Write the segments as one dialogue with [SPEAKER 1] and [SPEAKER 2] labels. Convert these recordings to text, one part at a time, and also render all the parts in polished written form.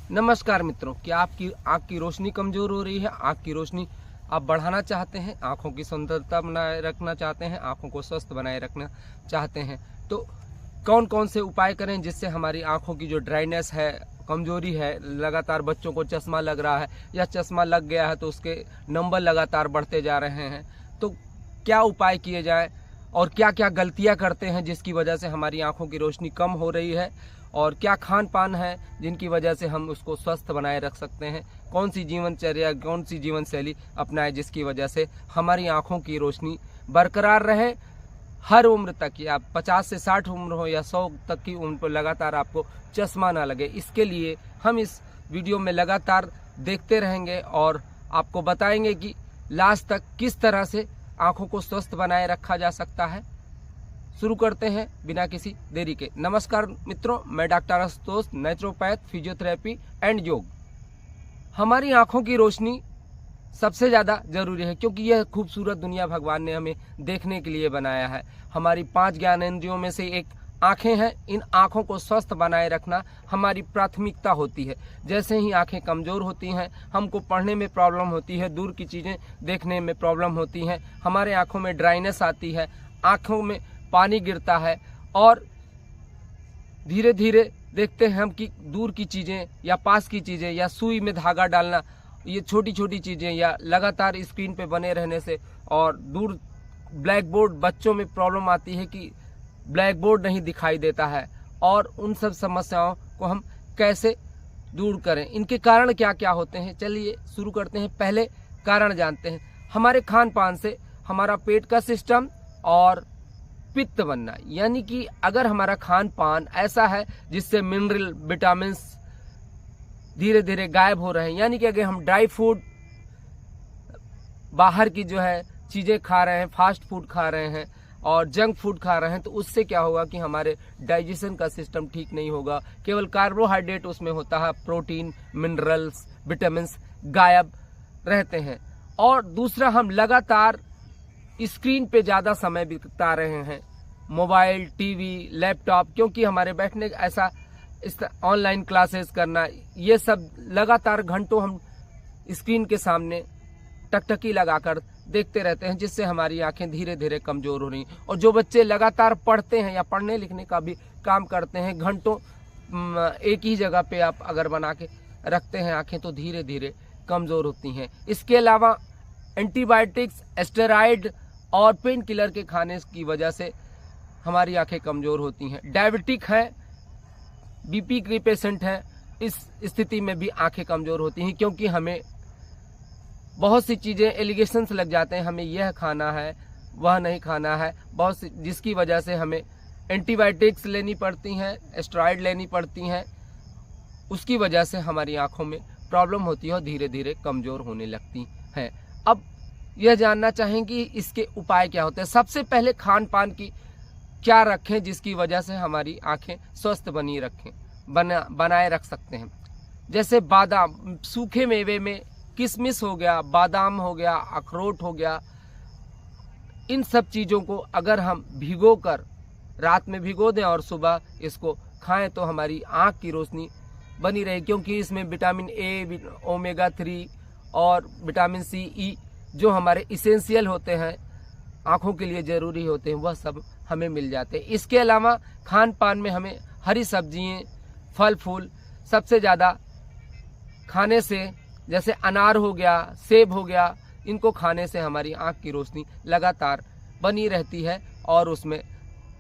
[SPEAKER 1] नमस्कार मित्रों, क्या आपकी आँख की रोशनी कमज़ोर हो रही है? आँख की रोशनी आप बढ़ाना चाहते हैं, आँखों की सुंदरता बनाए रखना चाहते हैं, आँखों को स्वस्थ बनाए रखना चाहते हैं, तो कौन कौन से उपाय करें जिससे हमारी आँखों की जो ड्राइनेस है, कमज़ोरी है, लगातार बच्चों को चश्मा लग रहा है या चश्मा लग गया है तो उसके नंबर लगातार बढ़ते जा रहे हैं, तो क्या उपाय किए जाएँ और क्या क्या गलतियाँ करते हैं जिसकी वजह से हमारी आँखों की रोशनी कम हो रही है, और क्या खान पान है जिनकी वजह से हम उसको स्वस्थ बनाए रख सकते हैं, कौन सी जीवनचर्या, कौन सी जीवन शैली अपनाएं जिसकी वजह से हमारी आँखों की रोशनी बरकरार रहे हर उम्र तक, या 50 से 60 उम्र हो या 100 तक की उम्र पर लगातार आपको चश्मा ना लगे। इसके लिए हम इस वीडियो में लगातार देखते रहेंगे और आपको बताएंगे कि लास्ट तक किस तरह से आँखों को स्वस्थ बनाए रखा जा सकता है। शुरू करते हैं बिना किसी देरी के। नमस्कार मित्रों, मैं doctor Ashutosh, naturopath, physiotherapy and योग। हमारी आँखों की रोशनी सबसे ज़्यादा ज़रूरी है क्योंकि यह खूबसूरत दुनिया भगवान ने हमें देखने के लिए बनाया है। हमारी 5 ज्ञानेंद्रियों में से एक आँखें हैं। इन आँखों को स्वस्थ बनाए रखना हमारी प्राथमिकता होती है। जैसे ही आँखें कमज़ोर होती हैं, हमको पढ़ने में प्रॉब्लम होती है, दूर की चीज़ें देखने में प्रॉब्लम होती हैं, हमारे आँखों में ड्राइनेस आती है, आँखों में पानी गिरता है और धीरे धीरे देखते हैं हम कि दूर की चीज़ें या पास की चीज़ें या सुई में धागा डालना, ये छोटी छोटी चीज़ें या लगातार स्क्रीन पे बने रहने से, और दूर ब्लैक बोर्ड, बच्चों में प्रॉब्लम आती है कि ब्लैक बोर्ड नहीं दिखाई देता है, और उन सब समस्याओं को हम कैसे दूर करें, इनके कारण क्या क्या होते हैं, चलिए शुरू करते हैं। पहले कारण जानते हैं। हमारे खान पान से हमारा पेट का सिस्टम और पित्त बनना, यानी कि अगर हमारा खान पान ऐसा है जिससे मिनरल, विटामिन्स धीरे धीरे गायब हो रहे हैं, यानी कि अगर हम ड्राई फूड, बाहर की जो है चीज़ें खा रहे हैं, फास्ट फूड खा रहे हैं और जंक फूड खा रहे हैं, तो उससे क्या होगा कि हमारे डाइजेशन का सिस्टम ठीक नहीं होगा। केवल कार्बोहाइड्रेट उसमें होता है, प्रोटीन, मिनरल्स, विटामिन्स गायब रहते हैं। और दूसरा, हम लगातार स्क्रीन पे ज़्यादा समय बिता रहे हैं, मोबाइल, टीवी, लैपटॉप, क्योंकि हमारे बैठने ऐसा इस ऑनलाइन क्लासेस करना, ये सब लगातार घंटों हम स्क्रीन के सामने टकटकी लगाकर देखते रहते हैं, जिससे हमारी आंखें धीरे धीरे कमज़ोर हो रही हैं। और जो बच्चे लगातार पढ़ते हैं या पढ़ने लिखने का भी काम करते हैं, घंटों एक ही जगह पे आप अगर बना के रखते हैं आंखें, तो धीरे धीरे कमज़ोर होती हैं। इसके अलावा एंटीबायोटिक्स, स्टेरॉइड और पेन किलर के खाने की वजह से हमारी आंखें कमज़ोर होती हैं। डायबिटिक है, बीपी के पेशेंट हैं, इस स्थिति में भी आंखें कमज़ोर होती हैं, क्योंकि हमें बहुत सी चीज़ें, एलिगेशंस लग जाते हैं, हमें यह खाना है, वह नहीं खाना है, बहुत सी, जिसकी वजह से हमें एंटीबायोटिक्स लेनी पड़ती हैं, स्टेरॉइड लेनी पड़ती हैं। उसकी वजह से हमारी आंखों में प्रॉब्लम होती है और धीरे धीरे कमज़ोर होने लगती हैं। अब यह जानना चाहेंगे इसके उपाय क्या होते हैं। सबसे पहले खान पान की क्या रखें जिसकी वजह से हमारी आंखें स्वस्थ बनाए रख सकते हैं। जैसे बादाम, सूखे मेवे में किशमिश हो गया, बादाम हो गया, अखरोट हो गया, इन सब चीज़ों को अगर हम भिगो कर रात में भिगो दें और सुबह इसको खाएं तो हमारी आँख की रोशनी बनी रहे, क्योंकि इसमें विटामिन ए, ओमेगा 3 और विटामिन सी, ई जो हमारे इसेंशियल होते हैं, आँखों के लिए ज़रूरी होते हैं, वह सब हमें मिल जाते हैं। इसके अलावा खान पान में हमें हरी सब्जियाँ, फल फूल सबसे ज़्यादा खाने से, जैसे अनार हो गया, सेब हो गया, इनको खाने से हमारी आँख की रोशनी लगातार बनी रहती है और उसमें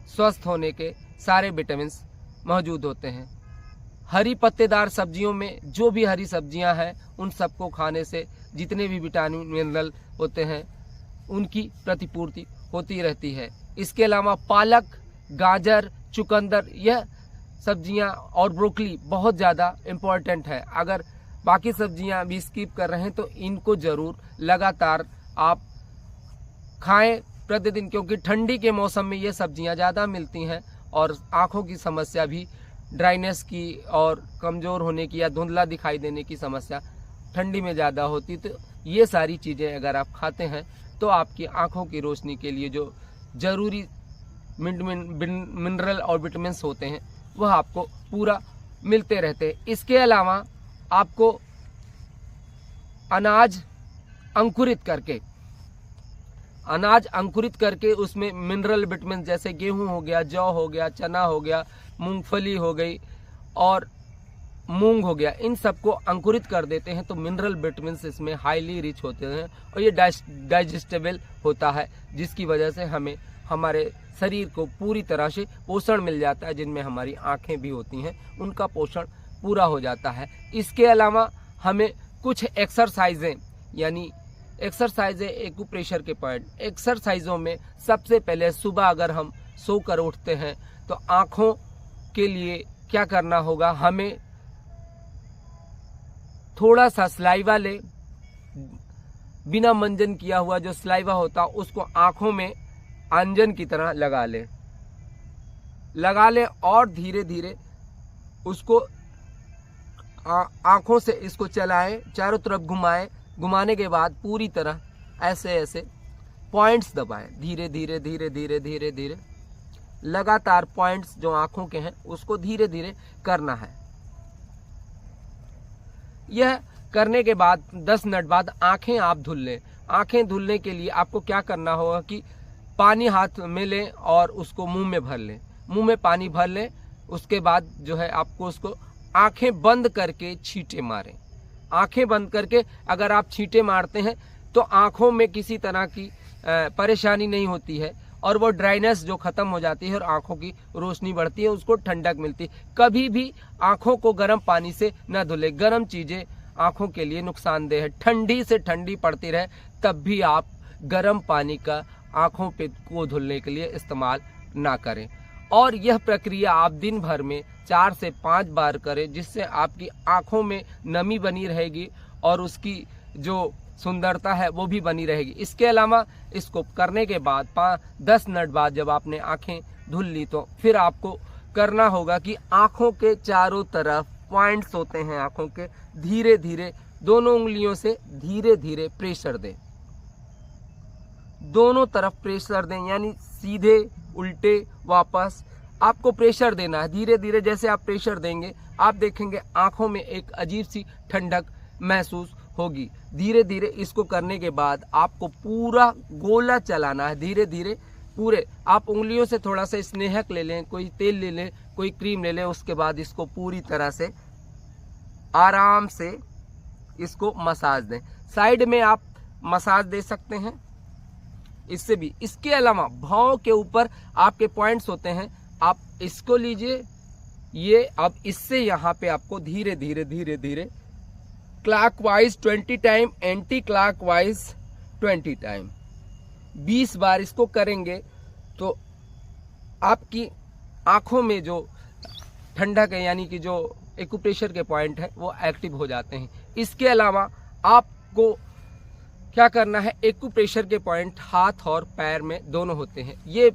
[SPEAKER 1] स्वस्थ होने के सारे विटामिन्स मौजूद होते हैं। हरी पत्तेदार सब्जियों में जो भी हरी सब्जियां हैं, उन सबको खाने से जितने भी विटामिन, मिनरल होते हैं, उनकी प्रतिपूर्ति होती रहती है। इसके अलावा पालक, गाजर, चुकंदर, यह सब्जियां और ब्रोकली बहुत ज़्यादा इम्पॉर्टेंट है। अगर बाकी सब्जियां भी स्किप कर रहे हैं तो इनको ज़रूर लगातार आप खाएं प्रतिदिन, क्योंकि ठंडी के मौसम में ये सब्जियां ज़्यादा मिलती हैं और आँखों की समस्या भी, ड्राइनेस की और कमज़ोर होने की या धुंधला दिखाई देने की समस्या ठंडी में ज़्यादा होती। तो ये सारी चीज़ें अगर आप खाते हैं तो आपकी आँखों की रोशनी के लिए जो ज़रूरी मिनरल और विटामिन्स होते हैं वह आपको पूरा मिलते रहते हैं। इसके अलावा आपको अनाज अंकुरित करके उसमें मिनरल विटामिन जैसे गेहूं हो गया, जौ हो गया, चना हो गया, मूंगफली हो गई और मूंग हो गया, इन सबको अंकुरित कर देते हैं तो मिनरल विटामिन इसमें हाईली रिच होते हैं और ये डाइजेस्टेबल होता है, जिसकी वजह से हमें हमारे शरीर को पूरी तरह से पोषण मिल जाता है। जिनमें हमारी आँखें भी होती हैं उनका पोषण पूरा हो जाता है। इसके अलावा हमें कुछ एक्सरसाइजें एक्यूप्रेशर के पॉइंट एक्सरसाइजों में सबसे पहले सुबह अगर हम सोकर उठते हैं तो आँखों के लिए क्या करना होगा, हमें थोड़ा सा सलाइवा ले, बिना मंजन किया हुआ जो सलाइवा होता उसको आँखों में अंजन की तरह लगा ले और धीरे धीरे उसको आँखों से इसको चलाएं, चारों तरफ घुमाने के बाद पूरी तरह ऐसे पॉइंट्स दबाएं, धीरे धीरे लगातार पॉइंट्स जो आँखों के हैं उसको धीरे धीरे करना है। यह करने के बाद 10 मिनट बाद आँखें आप धुल लें। आँखें धुलने के लिए आपको क्या करना होगा कि पानी हाथ में लें और उसको मुंह में भर लें, मुंह में पानी भर लें। उसके बाद जो है आपको उसको आँखें बंद करके छींटे मारें। आँखें बंद करके अगर आप छींटे मारते हैं तो आँखों में किसी तरह की परेशानी नहीं होती है और वो ड्राइनेस जो खत्म हो जाती है और आँखों की रोशनी बढ़ती है, उसको ठंडक मिलती है। कभी भी आँखों को गर्म पानी से न धुले, गर्म चीज़ें आँखों के लिए नुकसानदेह है। ठंडी से ठंडी पड़ती रहे तब भी आप गर्म पानी का आँखों पे को धुलने के लिए इस्तेमाल ना करें। और यह प्रक्रिया आप दिन भर में 4 से 5 बार करें, जिससे आपकी आँखों में नमी बनी रहेगी और उसकी जो सुंदरता है वो भी बनी रहेगी। इसके अलावा इसको करने के बाद 10 मिनट बाद जब आपने आँखें धुल ली तो फिर आपको करना होगा कि आँखों के चारों तरफ पॉइंट्स होते हैं आँखों के, धीरे धीरे दोनों उंगलियों से धीरे धीरे प्रेशर दें, दोनों तरफ प्रेशर दें, यानी सीधे उल्टे वापस आपको प्रेशर देना है। धीरे धीरे जैसे आप प्रेशर देंगे आप देखेंगे आंखों में एक अजीब सी ठंडक महसूस होगी। धीरे धीरे इसको करने के बाद आपको पूरा गोला चलाना है, धीरे धीरे पूरे। आप उंगलियों से थोड़ा सा स्नेहक ले लें, कोई तेल ले लें, कोई क्रीम ले लें, उसके बाद इसको पूरी तरह से आराम से इसको मसाज दें। साइड में आप मसाज दे सकते हैं इससे भी। इसके अलावा भौं के ऊपर आपके पॉइंट्स होते हैं, आप इसको लीजिए, ये अब इससे यहाँ पे आपको धीरे धीरे धीरे धीरे clockwise 20 time, anti clockwise 20 time 20 बार इसको करेंगे तो आपकी आंखों में जो ठंडक है, यानी कि जो एक्यूप्रेशर के पॉइंट है वो एक्टिव हो जाते हैं। इसके अलावा आपको क्या करना है, एक्यूप्रेशर के पॉइंट हाथ और पैर में दोनों होते हैं। ये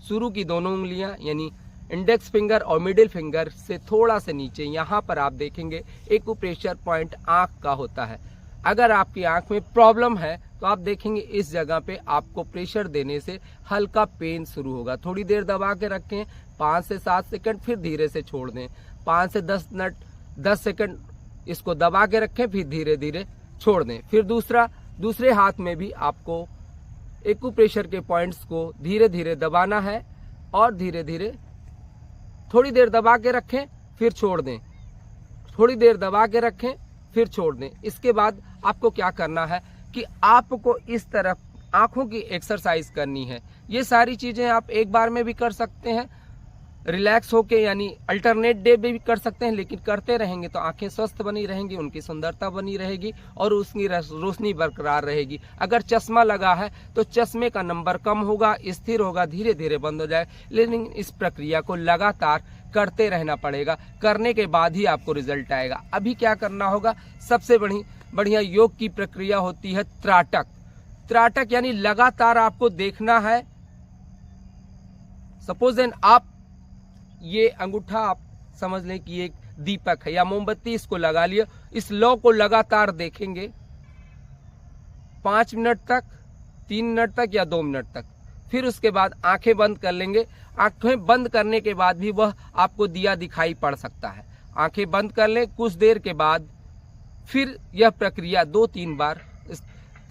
[SPEAKER 1] शुरू की दोनों उंगलियां यानी इंडेक्स फिंगर और मिडिल फिंगर से थोड़ा से नीचे, यहाँ पर आप देखेंगे एक्यूप्रेशर पॉइंट आँख का होता है। अगर आपकी आँख में प्रॉब्लम है तो आप देखेंगे इस जगह पे आपको प्रेशर देने से हल्का पेन शुरू होगा। थोड़ी देर दबा के रखें 5 से 7 सेकंड, फिर धीरे से छोड़ दें। 5 से 10 मिनट 10 सेकंड इसको दबा के रखें, फिर धीरे धीरे छोड़ दें। फिर दूसरे हाथ में भी आपको एक्यूप्रेशर के पॉइंट्स को धीरे धीरे दबाना है और धीरे धीरे थोड़ी देर दबा के रखें, फिर छोड़ दें, थोड़ी देर दबा के रखें, फिर छोड़ दें। इसके बाद आपको क्या करना है कि आपको इस तरफ आंखों की एक्सरसाइज करनी है। ये सारी चीजें आप एक बार में भी कर सकते हैं, रिलैक्स होके, यानी अल्टरनेट डे भी कर सकते हैं, लेकिन करते रहेंगे तो आंखें स्वस्थ बनी रहेंगी, उनकी सुंदरता बनी रहेगी और उसकी रोशनी बरकरार रहेगी। अगर चश्मा लगा है तो चश्मे का नंबर कम होगा, स्थिर होगा, धीरे धीरे बंद हो जाए। लेकिन इस प्रक्रिया को लगातार करते रहना पड़ेगा, करने के बाद ही आपको रिजल्ट आएगा। अभी क्या करना होगा, सबसे बढ़िया योग की प्रक्रिया होती है त्राटक। त्राटक यानी लगातार आपको देखना है। सपोज आप ये अंगूठा आप समझ लें कि एक दीपक है या मोमबत्ती, इसको लगा लिया, इस लौ को लगातार देखेंगे 5 मिनट तक, 3 मिनट तक या 2 मिनट तक। फिर उसके बाद आंखें बंद कर लेंगे। आंखें बंद करने के बाद भी वह आपको दिया दिखाई पड़ सकता है। आंखें बंद कर लें, कुछ देर के बाद फिर यह प्रक्रिया 2-3 बार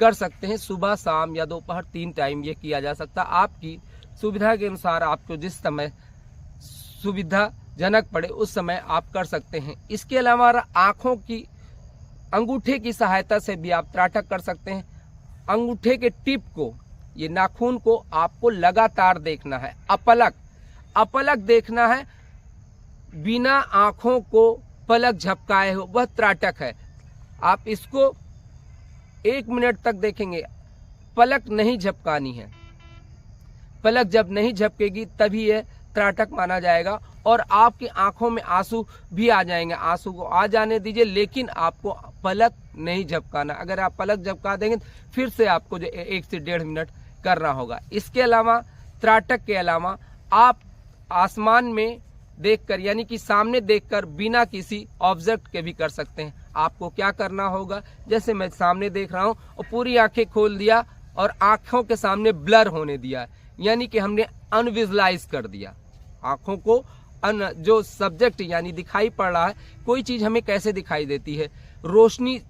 [SPEAKER 1] कर सकते हैं। सुबह, शाम या दोपहर 3 टाइम ये किया जा सकता है। आपकी सुविधा के अनुसार आपको जिस समय सुविधाजनक पड़े उस समय आप कर सकते हैं। इसके अलावा आँखों की अंगूठे की सहायता से भी आप त्राटक कर सकते हैं। अंगूठे के टिप को, ये नाखून को आपको लगातार देखना है, अपलक देखना है, बिना आंखों को पलक झपकाए हो, वह त्राटक है। आप इसको 1 मिनट तक देखेंगे, पलक नहीं झपकानी है। पलक जब नहीं झपकेगी तभी यह त्राटक माना जाएगा और आपकी आंखों में आंसू भी आ जाएंगे। आंसू को आ जाने दीजिए, लेकिन आपको पलक नहीं झपकाना। अगर आप पलक झपका देंगे फिर से आपको जो 1 से 1.5 मिनट करना होगा। इसके अलावा त्राटक के अलावा आप आसमान में देखकर, यानी कि सामने देखकर, बिना किसी ऑब्जेक्ट के भी कर सकते हैं। आपको क्या करना होगा, जैसे मैं सामने देख रहा हूं और पूरी आंखें खोल दिया और आंखों के सामने ब्लर होने दिया, यानी कि हमने अनविजुलाइज कर दिया। आंखों को जो सब्जेक्ट यानी दिखाई पड़ रहा है, कोई चीज हमें कैसे दिखाई देती है, रोशनी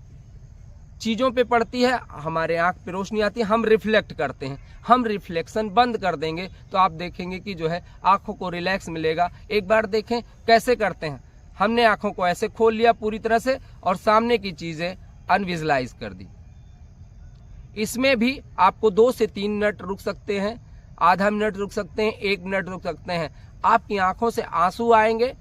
[SPEAKER 1] चीजों पे पड़ती है, हमारे आंख पे रोशनी आती है, हम रिफ्लेक्ट करते हैं। हम रिफ्लेक्शन बंद कर देंगे तो आप देखेंगे कि जो है आंखों को रिलैक्स मिलेगा। एक बार देखें कैसे करते हैं। हमने आंखों को ऐसे खोल लिया पूरी तरह से और सामने की चीजें अनविजुलाइज कर दी। इसमें भी आपको 2 से 3 मिनट रुक सकते हैं, आधा मिनट रुक सकते हैं, 1 मिनट रुक सकते हैं। आपकी आंखों से आंसू आएंगे,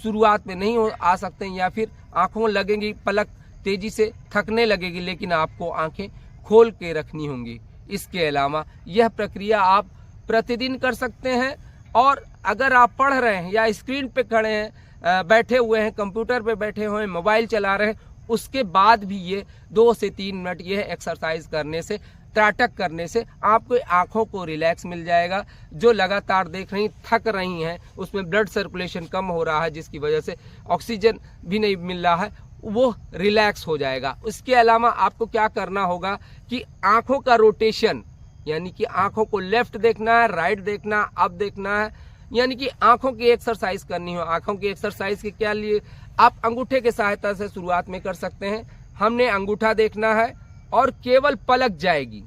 [SPEAKER 1] शुरुआत में नहीं आ सकते हैं, या फिर आंखों लगेंगी, पलक तेजी से थकने लगेगी, लेकिन आपको आंखें खोल के रखनी होंगी। इसके अलावा यह प्रक्रिया आप प्रतिदिन कर सकते हैं। और अगर आप पढ़ रहे हैं या स्क्रीन पे खड़े हैं, बैठे हुए हैं, कंप्यूटर पे बैठे हुए हैं, मोबाइल चला रहे हैं, उसके बाद भी ये 2 से 3 मिनट यह एक्सरसाइज करने से, त्राटक करने से आपको आंखों को रिलैक्स मिल जाएगा। जो लगातार देख रही, थक रही हैं, उसमें ब्लड सर्कुलेशन कम हो रहा है, जिसकी वजह से ऑक्सीजन भी नहीं मिल रहा है, वो रिलैक्स हो जाएगा। उसके अलावा आपको क्या करना होगा कि आंखों का रोटेशन, यानी कि आंखों को लेफ्ट देखना है, राइट देखना, अप देखना है, यानी कि आंखों की एक्सरसाइज करनी हो। आंखों की एक्सरसाइज के क्या लिए आप अंगूठे की सहायता से शुरुआत में कर सकते हैं। हमने अंगूठा देखना है और केवल पलक जाएगी,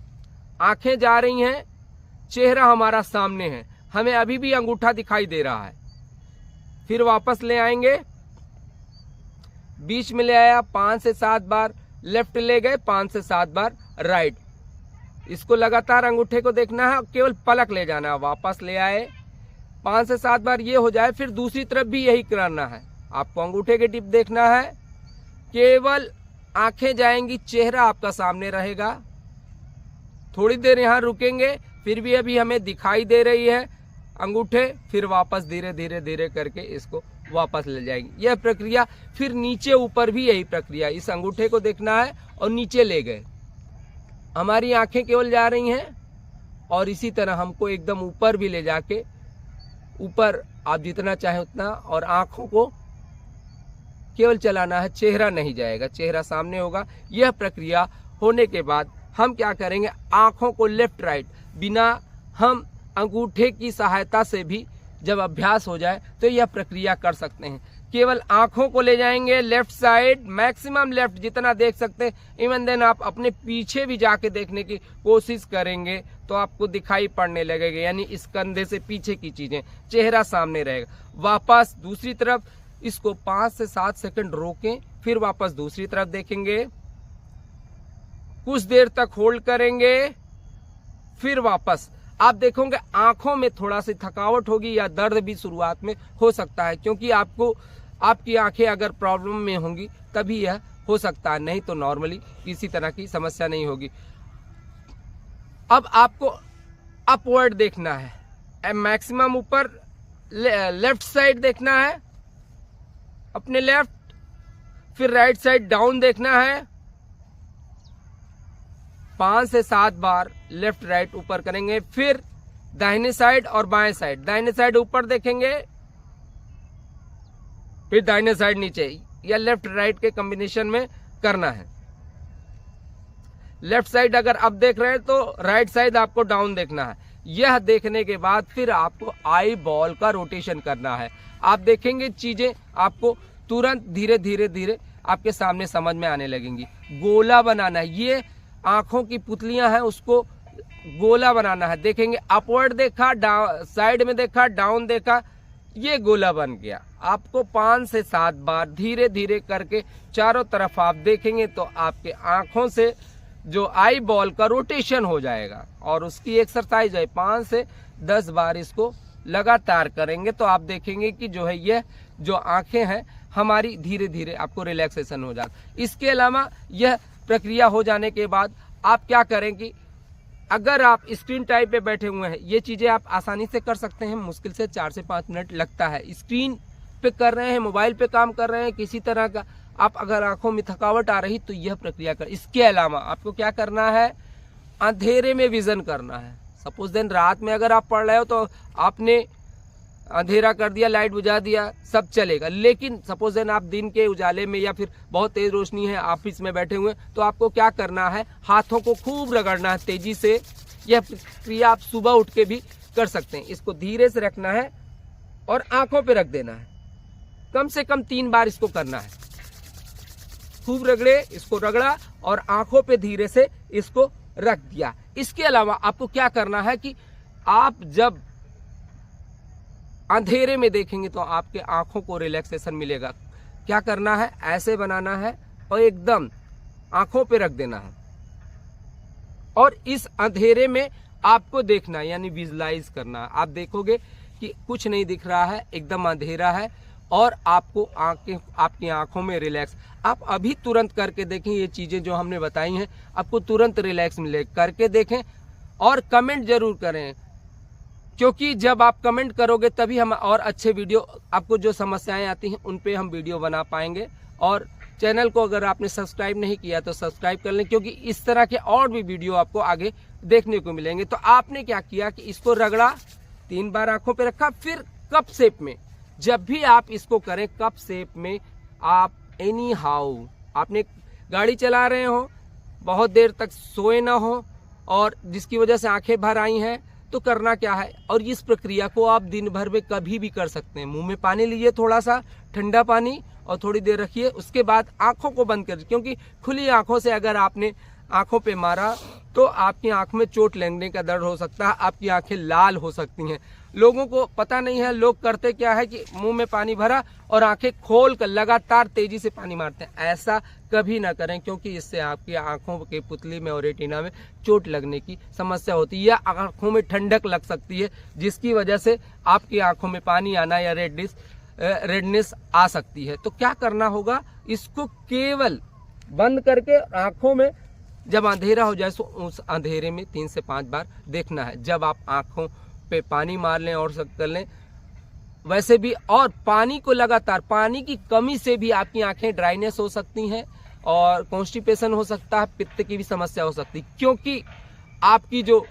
[SPEAKER 1] आंखें जा रही हैं, चेहरा हमारा सामने है, हमें अभी भी अंगूठा दिखाई दे रहा है। फिर वापस ले आएंगे, बीच में ले आया, 5 से 7 बार लेफ्ट ले गए, 5 से 7 बार राइट। इसको लगातार अंगूठे को देखना है, केवल पलक ले जाना है। वापस ले आए, 5 से 7 बार ये हो जाए, फिर दूसरी तरफ भी यही करना है। आपको अंगूठे के टिप देखना है, केवल आंखें जाएंगी, चेहरा आपका सामने रहेगा। थोड़ी देर यहाँ रुकेंगे, फिर भी अभी हमें दिखाई दे रही है अंगूठे, फिर वापस धीरे धीरे धीरे करके इसको वापस ले जाएंगे। यह प्रक्रिया, फिर नीचे ऊपर भी यही प्रक्रिया, इस अंगूठे को देखना है और नीचे ले गए, हमारी आंखें केवल जा रही हैं। और इसी तरह हमको एकदम ऊपर भी ले जाके, ऊपर आप जितना चाहे उतना, और आंखों को केवल चलाना है, चेहरा नहीं जाएगा, चेहरा सामने होगा। यह प्रक्रिया होने के बाद हम क्या करेंगे, आंखों को लेफ्ट राइट, बिना हम अंगूठे की सहायता से भी जब अभ्यास हो जाए तो यह प्रक्रिया कर सकते हैं। केवल आंखों को ले जाएंगे लेफ्ट साइड, मैक्सिमम लेफ्ट जितना देख सकते हैं। इवन देन आप अपने पीछे भी जाके देखने की कोशिश करेंगे तो आपको दिखाई पड़ने लगेगा, यानी इस कंधे से पीछे की चीजें, चेहरा सामने रहेगा। वापस दूसरी तरफ, इसको 5 से 7 सेकंड रोकें, फिर वापस दूसरी तरफ देखेंगे, कुछ देर तक होल्ड करेंगे, फिर वापस। आप देखोगे आंखों में थोड़ा सी थकावट होगी या दर्द भी शुरुआत में हो सकता है, क्योंकि आपकी आंखें अगर प्रॉब्लम में होंगी तभी यह हो सकता है, नहीं तो नॉर्मली किसी तरह की समस्या नहीं होगी। अब आपको अपवर्ड देखना है, मैक्सिमम ऊपर, लेफ्ट साइड देखना है अपने लेफ्ट, फिर राइट साइड डाउन देखना है। 5 से 7 बार लेफ्ट राइट ऊपर करेंगे, फिर दाहिने साइड और बाएं साइड, दाहिने साइड ऊपर देखेंगे, फिर दाहिने साइड नीचे, या लेफ्ट राइट के कॉम्बिनेशन में करना है। लेफ्ट साइड अगर आप देख रहे हैं तो राइट साइड आपको डाउन देखना है। यह देखने के बाद फिर आपको आई बॉल का रोटेशन करना है। आप देखेंगे चीजें आपको तुरंत धीरे धीरे धीरे आपके सामने समझ में आने लगेंगी। गोला बनाना है, ये आंखों की पुतलियां हैं, उसको गोला बनाना है। देखेंगे अपवर्ड देखा, साइड में देखा, डाउन देखा, ये गोला बन गया। आपको 5 से 7 बार धीरे धीरे करके चारों तरफ आप देखेंगे तो आपके आंखों से जो आई बॉल का रोटेशन हो जाएगा। और उसकी एक्सरसाइज है 5 से 10 बार इसको लगातार करेंगे तो आप देखेंगे कि जो है ये जो आंखें हैं हमारी धीरे धीरे आपको रिलैक्सेशन हो जाता। इसके अलावा यह प्रक्रिया हो जाने के बाद आप क्या करें कि अगर आप स्क्रीन टाइप पे बैठे हुए हैं, ये चीज़ें आप आसानी से कर सकते हैं। मुश्किल से 4 से 5 मिनट लगता है। स्क्रीन पे कर रहे हैं, मोबाइल पे काम कर रहे हैं, किसी तरह का आप अगर आंखों में थकावट आ रही तो यह प्रक्रिया कर। इसके अलावा आपको क्या करना है, अंधेरे में विजन करना है। सपोज दिन रात में अगर आप पढ़ रहे हो तो आपने अंधेरा कर दिया, लाइट बुझा दिया, सब चलेगा। लेकिन सपोज देन आप दिन के उजाले में या फिर बहुत तेज रोशनी है, ऑफिस में बैठे हुए, तो आपको क्या करना है, हाथों को खूब रगड़ना है तेजी से। यह क्रिया आप सुबह उठ के भी कर सकते हैं। इसको धीरे से रखना है और आंखों पे रख देना है। कम से कम 3 बार इसको करना है। खूब रगड़े, इसको रगड़ा और आंखों पे धीरे से इसको रख दिया। इसके अलावा आपको क्या करना है कि आप जब अंधेरे में देखेंगे तो आपके आंखों को रिलैक्सेशन मिलेगा। क्या करना है, ऐसे बनाना है और एकदम आंखों पे रख देना है और इस अंधेरे में आपको देखना है, यानी विजुलाइज करना है। आप देखोगे कि कुछ नहीं दिख रहा है, एकदम अंधेरा है और आपको आपकी आंखों में रिलैक्स। आप अभी तुरंत करके देखें, ये चीजें जो हमने बताई हैं आपको तुरंत रिलैक्स मिले। करके देखें और कमेंट जरूर करें, क्योंकि जब आप कमेंट करोगे तभी हम और अच्छे वीडियो, आपको जो समस्याएं आती हैं उन पे हम वीडियो बना पाएंगे। और चैनल को अगर आपने सब्सक्राइब नहीं किया तो सब्सक्राइब कर लें, क्योंकि इस तरह के और भी वीडियो आपको आगे देखने को मिलेंगे। तो आपने क्या किया कि इसको रगड़ा, 3 बार आंखों पे रखा, फिर कप शेप में। जब भी आप इसको करें कप शेप में, आप एनी हाउ, आपने गाड़ी चला रहे हो, बहुत देर तक सोए ना हो और जिसकी वजह से आंखें भर आई हैं, तो करना क्या है, और इस प्रक्रिया को आप दिन भर में कभी भी कर सकते हैं। मुंह में पानी लीजिए, थोड़ा सा ठंडा पानी, और थोड़ी देर रखिए। उसके बाद आंखों को बंद कर, क्योंकि खुली आंखों से अगर आपने आंखों पे मारा तो आपकी आंख में चोट लगने का डर हो सकता है, आपकी आंखें लाल हो सकती हैं। लोगों को पता नहीं है, लोग करते क्या है कि मुंह में पानी भरा और आंखें खोल कर लगातार तेजी से पानी मारते हैं। ऐसा कभी ना करें, क्योंकि इससे आपकी आंखों के पुतली में और रेटिना में चोट लगने की समस्या होती है या आंखों में ठंडक लग सकती है, जिसकी वजह से आपकी आंखों में पानी आना या रेडनेस आ सकती है। तो क्या करना होगा, इसको केवल बंद करके आंखों में जब अंधेरा हो जाए तो उस अंधेरे में 3 से 5 बार देखना है। जब आप आंखों पे पानी मार लें और सब कर लें, वैसे भी, और पानी को लगातार, पानी की कमी से भी आपकी आंखें ड्राइनेस हो सकती हैं और कॉन्स्टिपेशन हो सकता है, पित्त की भी समस्या हो सकती है। क्योंकि आपकी जो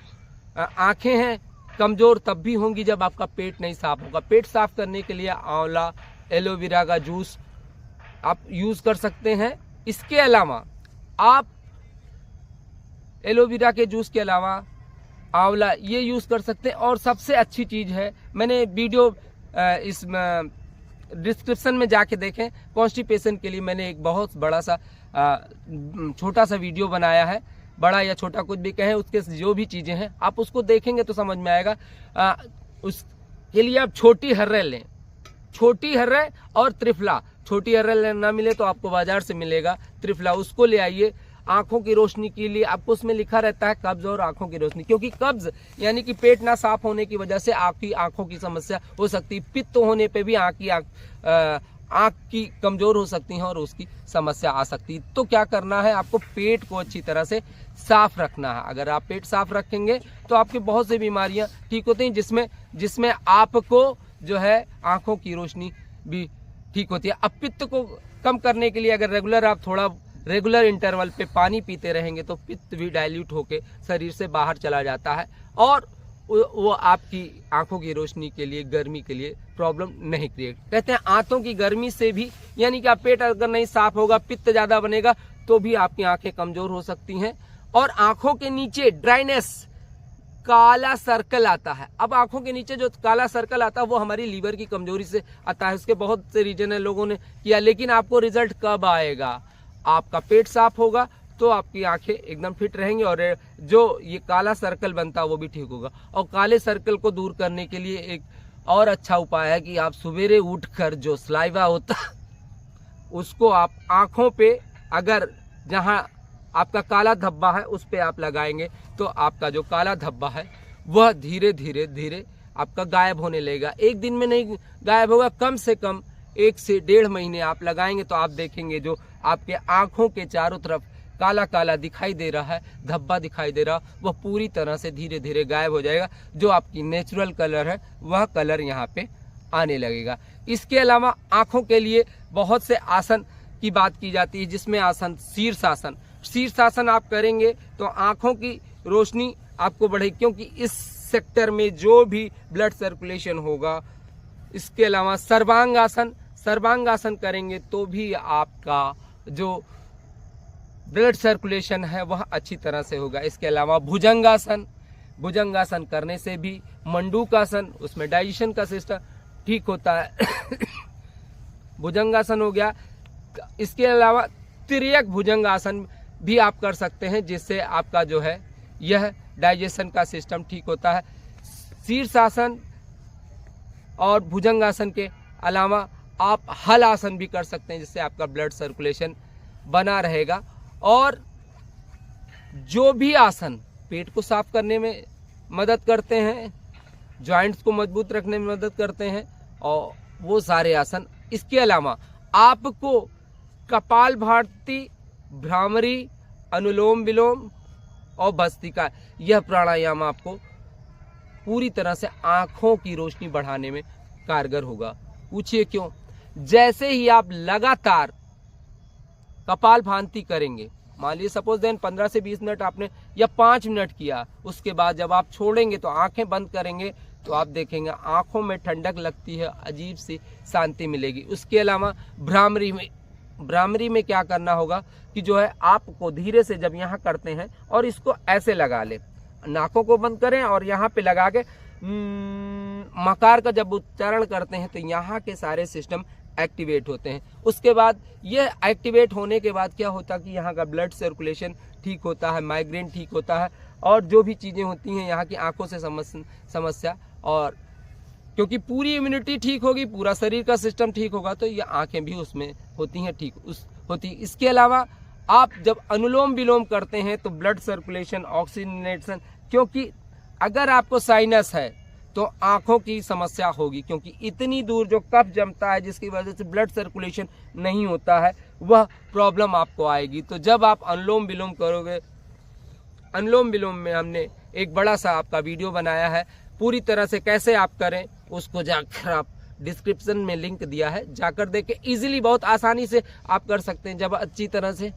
[SPEAKER 1] आंखें हैं कमजोर तब भी होंगी जब आपका पेट नहीं साफ होगा। पेट साफ करने के लिए आंवला, एलोवेरा का जूस आप यूज कर सकते हैं। इसके अलावा आप एलोवेरा के जूस के अलावा आंवला ये यूज कर सकते हैं। और सबसे अच्छी चीज है, मैंने वीडियो इस डिस्क्रिप्शन में जाके देखें, कॉन्स्टिपेशन के लिए मैंने एक बहुत बड़ा सा छोटा सा वीडियो बनाया है। बड़ा या छोटा कुछ भी कहें, उसके जो भी चीजें हैं आप उसको देखेंगे तो समझ में आएगा। उसके लिए आप छोटी हर्रे लें, छोटी हर्रे और त्रिफला। छोटी हर्रे ना मिले तो आपको बाजार से मिलेगा त्रिफला, उसको ले आइए। आंखों की रोशनी के लिए आपको उसमें लिखा रहता है कब्ज और आंखों की रोशनी, क्योंकि कब्ज यानी कि पेट ना साफ होने की वजह से आपकी आंखों की समस्या हो सकती है। पित्त होने पे भी आंख की कमजोर हो सकती है और उसकी समस्या आ सकती है। तो क्या करना है, आपको पेट को अच्छी तरह से साफ रखना है। अगर आप पेट साफ रखेंगे तो आपकी बहुत सी बीमारियां ठीक होती हैं, जिसमें आपको जो है आंखों की रोशनी भी ठीक होती है। अब पित्त को कम करने के लिए अगर रेगुलर इंटरवल पे पानी पीते रहेंगे तो पित्त भी डाइल्यूट होके शरीर से बाहर चला जाता है और वो आपकी आंखों की रोशनी के लिए, गर्मी के लिए प्रॉब्लम नहीं क्रिएट। कहते हैं आंतों की गर्मी से भी, यानी कि आप पेट अगर नहीं साफ होगा, पित्त ज्यादा बनेगा तो भी आपकी आंखें कमजोर हो सकती हैं और आंखों के नीचे ड्राइनेस काला सर्कल आता है। अब आंखों के नीचे जो काला सर्कल आता है वो हमारी लीवर की कमजोरी से आता है। उसके बहुत से रीजन है, लोगों ने किया, लेकिन आपको रिजल्ट कब आएगा? आपका पेट साफ होगा तो आपकी आंखें एकदम फिट रहेंगी और जो ये काला सर्कल बनता है वो भी ठीक होगा। और काले सर्कल को दूर करने के लिए एक और अच्छा उपाय है कि आप सवेरे उठकर जो सलाइवा होता है उसको आप आंखों पे, अगर जहां आपका काला धब्बा है उस पे आप लगाएंगे तो आपका जो काला धब्बा है वह धीरे धीरे धीरे आपका गायब होने लगेगा। एक दिन में नहीं गायब होगा, कम से कम 1 से 1.5 महीने आप लगाएंगे तो आप देखेंगे जो आपके आंखों के चारों तरफ काला काला दिखाई दे रहा है, धब्बा दिखाई दे रहा, वह पूरी तरह से धीरे धीरे गायब हो जाएगा। जो आपकी नेचुरल कलर है वह कलर यहाँ पे आने लगेगा। इसके अलावा आंखों के लिए बहुत से आसन की बात की जाती है, जिसमें आसन शीर्षासन। शीर्षासन आप करेंगे तो आंखों की रोशनी आपको बढ़ेगी, क्योंकि इस सेक्टर में जो भी ब्लड सर्कुलेशन होगा। इसके अलावा सर्वांगासन, सर्वांगासन करेंगे तो भी आपका जो ब्लड सर्कुलेशन है वह अच्छी तरह से होगा। इसके अलावा भुजंगासन, भुजंगासन करने से भी, मंडूकासन, उसमें डाइजेशन का सिस्टम ठीक होता है। भुजंगासन हो गया। इसके अलावा तिर्यक भुजंगासन भी आप कर सकते हैं, जिससे आपका जो है यह डाइजेशन का सिस्टम ठीक होता है। शीर्षासन और भुजंगासन के अलावा आप हल आसन भी कर सकते हैं, जिससे आपका ब्लड सर्कुलेशन बना रहेगा। और जो भी आसन पेट को साफ करने में मदद करते हैं, जॉइंट्स को मजबूत रखने में मदद करते हैं, और वो सारे आसन। इसके अलावा आपको कपालभाति, भ्रामरी, अनुलोम विलोम और भस्त्रिका, यह प्राणायाम आपको पूरी तरह से आंखों की रोशनी बढ़ाने में कारगर होगा। पूछिए क्यों? जैसे ही आप लगातार कपालभाति करेंगे, मान लीजिए सपोज देन 15 से 20 मिनट आपने या 5 मिनट किया, उसके बाद जब आप छोड़ेंगे तो आंखें बंद करेंगे तो आप देखेंगे आंखों में ठंडक लगती है, अजीब सी शांति मिलेगी। उसके अलावा भ्रामरी में क्या करना होगा कि जो है आपको धीरे से जब यहाँ करते हैं और इसको ऐसे लगा ले, नाकों को बंद करें और यहाँ पे लगा के मकार का जब उच्चारण करते हैं तो यहाँ के सारे सिस्टम एक्टिवेट होते हैं। उसके बाद ये एक्टिवेट होने के बाद क्या होता है कि यहाँ का ब्लड सर्कुलेशन ठीक होता है, माइग्रेन ठीक होता है, और जो भी चीज़ें होती हैं यहाँ की आंखों से समस्या, और क्योंकि पूरी इम्यूनिटी ठीक होगी, पूरा शरीर का सिस्टम ठीक होगा, तो ये आंखें भी उसमें होती हैं ठीक होती। इसके अलावा आप जब अनुलोम विलोम करते हैं तो ब्लड सर्कुलेशन, ऑक्सीजनेशन, क्योंकि अगर आपको साइनस है तो आंखों की समस्या होगी, क्योंकि इतनी दूर जो कफ जमता है जिसकी वजह से ब्लड सर्कुलेशन नहीं होता है, वह प्रॉब्लम आपको आएगी। तो जब आप अनुलोम विलोम करोगे, अनुलोम विलोम में हमने एक बड़ा सा आपका वीडियो बनाया है, पूरी तरह से कैसे आप करें उसको जाकर आप डिस्क्रिप्शन में लिंक दिया है, जाकर देखें। इजीली, बहुत आसानी से आप कर सकते हैं। जब अच्छी तरह से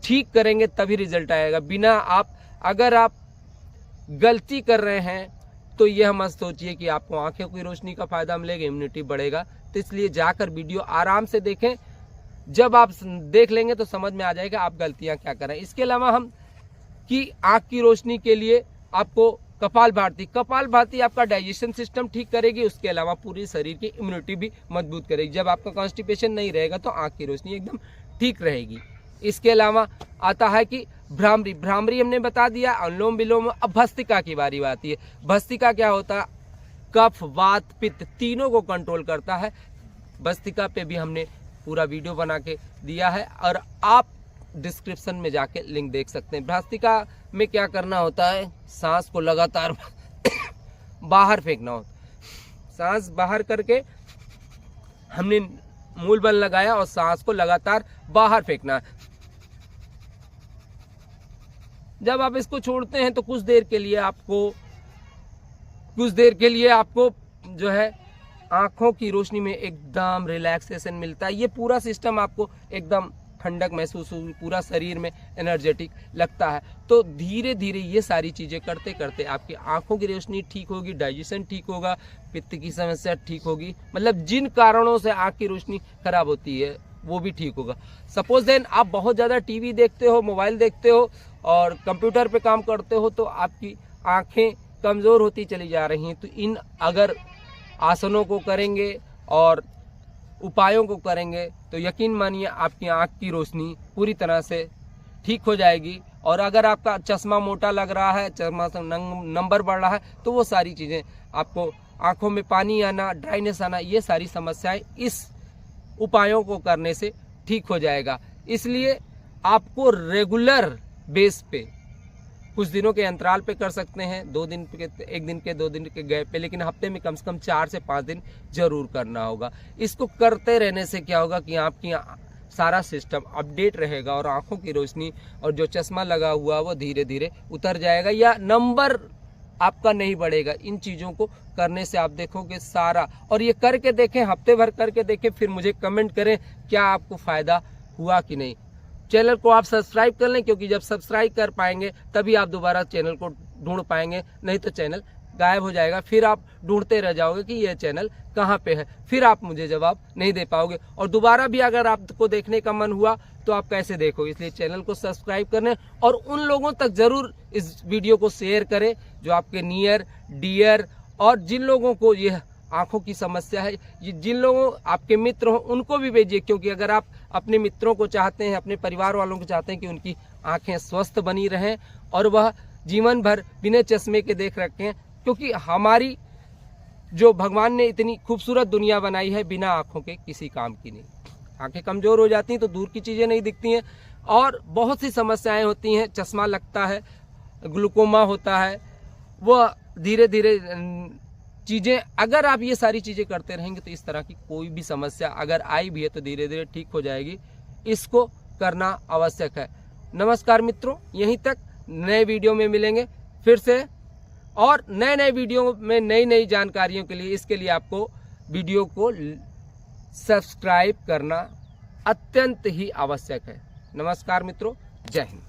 [SPEAKER 1] ठीक करेंगे तभी रिजल्ट आएगा। बिना अगर आप गलती कर रहे हैं तो यह मत सोचिए कि आपको आंखों की रोशनी का फायदा मिलेगा, इम्यूनिटी बढ़ेगा। तो इसलिए जाकर वीडियो आराम से देखें। जब आप देख लेंगे तो समझ में आ जाएगा आप गलतियां क्या कर रहे हैं। इसके अलावा हम कि आंख की रोशनी के लिए आपको कपालभाति आपका डाइजेशन सिस्टम ठीक करेगी। उसके अलावा पूरी शरीर की इम्यूनिटी भी मजबूत करेगी। जब आपका कॉन्स्टिपेशन नहीं रहेगा तो आंख की रोशनी एकदम ठीक रहेगी। इसके अलावा आता है कि भ्रामरी हमने बता दिया, अनुलोम विलोम। अब भस्त्रिका की बारी आती है। भस्त्रिका क्या होता है? कफ, वात, पित्त तीनों को कंट्रोल करता है। भस्त्रिका पे भी हमने पूरा वीडियो बना के दिया है और आप डिस्क्रिप्शन में जाके लिंक देख सकते हैं। भस्त्रिका में क्या करना होता है? सांस को लगातार बाहर फेंकना होता है। सांस बाहर करके हमने मूल बल लगाया और सांस को लगातार बाहर फेंकना है। जब आप इसको छोड़ते हैं तो कुछ देर के लिए आपको जो है आंखों की रोशनी में एकदम रिलैक्सेशन मिलता है। ये पूरा सिस्टम आपको एकदम ठंडक महसूस होगी, पूरा शरीर में एनर्जेटिक लगता है। तो धीरे धीरे ये सारी चीज़ें करते करते आपकी आंखों की रोशनी ठीक होगी, डाइजेशन ठीक होगा, पित्त की समस्या ठीक होगी। मतलब जिन कारणों से आंख की रोशनी खराब होती है वो भी ठीक होगा। सपोज देन आप बहुत ज़्यादा टीवी देखते हो, मोबाइल देखते हो और कंप्यूटर पे काम करते हो तो आपकी आंखें कमज़ोर होती चली जा रही हैं। तो इन अगर आसनों को करेंगे और उपायों को करेंगे तो यकीन मानिए आपकी आँख की रोशनी पूरी तरह से ठीक हो जाएगी। और अगर आपका चश्मा मोटा लग रहा है, चश्मा से नंबर बढ़ रहा है, तो वो सारी चीज़ें आपको, आँखों में पानी आना, ड्राइनेस आना, ये सारी समस्याएं इस उपायों को करने से ठीक हो जाएगा। इसलिए आपको रेगुलर बेस पे कुछ दिनों के अंतराल पे कर सकते हैं, 2 दिन के, 1 दिन के, 2 दिन के गैप पे, लेकिन हफ्ते में कम से कम 4 से 5 दिन जरूर करना होगा। इसको करते रहने से क्या होगा कि आपकी सारा सिस्टम अपडेट रहेगा और आंखों की रोशनी और जो चश्मा लगा हुआ वो धीरे धीरे उतर जाएगा या नंबर आपका नहीं बढ़ेगा। इन चीज़ों को करने से आप देखोगे सारा, और ये करके देखें, हफ्ते भर करके देखें, फिर मुझे कमेंट करें क्या आपको फ़ायदा हुआ कि नहीं। चैनल को आप सब्सक्राइब कर लें, क्योंकि जब सब्सक्राइब कर पाएंगे तभी आप दोबारा चैनल को ढूंढ पाएंगे, नहीं तो चैनल गायब हो जाएगा। फिर आप ढूंढते रह जाओगे कि ये चैनल कहाँ पे है, फिर आप मुझे जवाब नहीं दे पाओगे। और दोबारा भी अगर आपको देखने का मन हुआ तो आप कैसे देखोगे। इसलिए चैनल को सब्सक्राइब करने और उन लोगों तक जरूर इस वीडियो को शेयर करें जो आपके नियर डियर, और जिन लोगों को ये आंखों की समस्या है, ये जिन लोगों आपके मित्र हो उनको भी भेजिए। क्योंकि अगर आप अपने मित्रों को चाहते हैं, अपने परिवार वालों को चाहते हैं कि उनकी आंखें स्वस्थ बनी रहें और वह जीवन भर बिना चश्मे के देख रखें, क्योंकि हमारी जो भगवान ने इतनी खूबसूरत दुनिया बनाई है बिना आंखों के किसी काम की नहीं। आंखें कमज़ोर हो जाती हैं तो दूर की चीज़ें नहीं दिखती हैं और बहुत सी समस्याएं होती हैं। चश्मा लगता है, ग्लूकोमा होता है, वह धीरे धीरे चीज़ें, अगर आप ये सारी चीज़ें करते रहेंगे तो इस तरह की कोई भी समस्या अगर आई भी है तो धीरे धीरे ठीक हो जाएगी। इसको करना आवश्यक है। नमस्कार मित्रों, यहीं तक, नए वीडियो में मिलेंगे फिर से, और नए नए वीडियो में नई नई जानकारियों के लिए, इसके लिए आपको वीडियो को सब्सक्राइब करना अत्यंत ही आवश्यक है। नमस्कार मित्रों, जय हिंद।